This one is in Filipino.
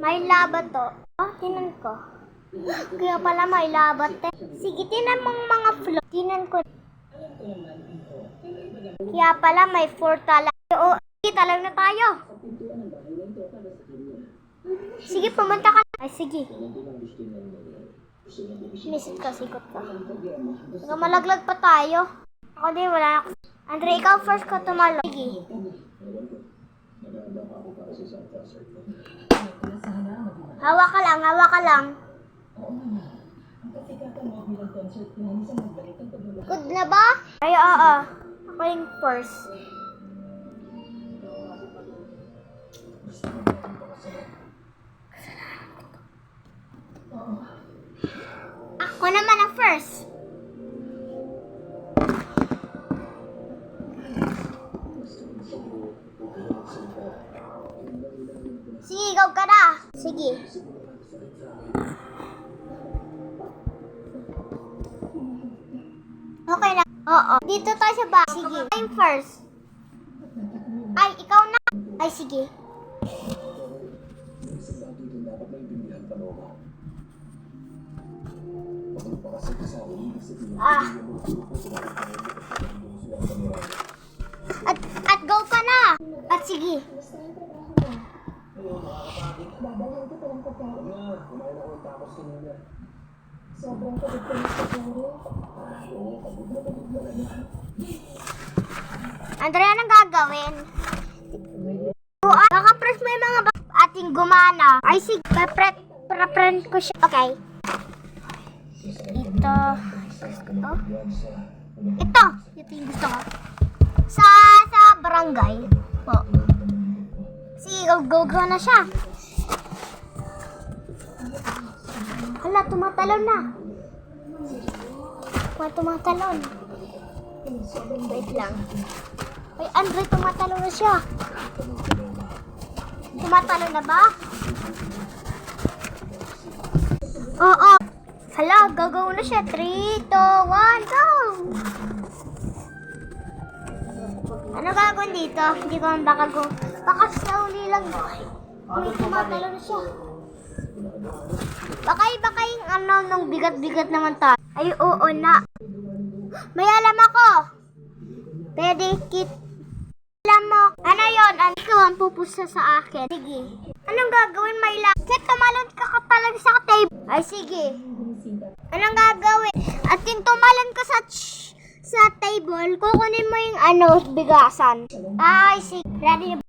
May labat to. Oh, tinan ko. Kaya pala may labat eh. Sige, tinan mong mga flow. Tinan ko. Kaya pala may 4 talag. Oo, talag na tayo. Sige, pumunta ka. Ay, sige. Misit ka, sikot ka. Baka malaglag pa tayo. Ako din, wala ako. Andre, ikaw first ka tumalo. Sige. Hawa ka lang, hawa ka lang. Good na ba? Ay, oo. Ako yung first. Ako naman ang first. Sige, ikaw ka na. Sige. Okay na. Oo. Dito tayo sa bahay. Sige. I'm first. Ay, ikaw na. Ay, sige. At go ka na. At sige. Andrea, anong gagawin? Kakapress mo yung mga ating gumana. Ay, sige. Pre-print ko siya. Okay. Ito. Oh. Ito yung gusto ko. Sa barangay. Oh. Sige, go na siya. Hala, tumatalon na. Tumatalon. Wait lang. Ay, Andre, tumatalon na siya. Tumatalon na ba? Oo. Hala, gagawin na siya. 3, 2, 1, go! Ano gagawin dito? Hindi ko man baka go. Baka slowly lang. Uy, tumatalon na siya. Baka yung ano, nung bigat-bigat naman tayo. Ay, oo na. May alam ako. Pwede alam mo. Ano yun? Ikaw ang pupusa sa akin. Sige. Anong gagawin, Myla? Kaya tumalon ka talaga sa table. Ay, sige. Anong gagawin? At yung tumalon ka sa table, kukunin mo yung bigasan. Ay, sige. Ready na.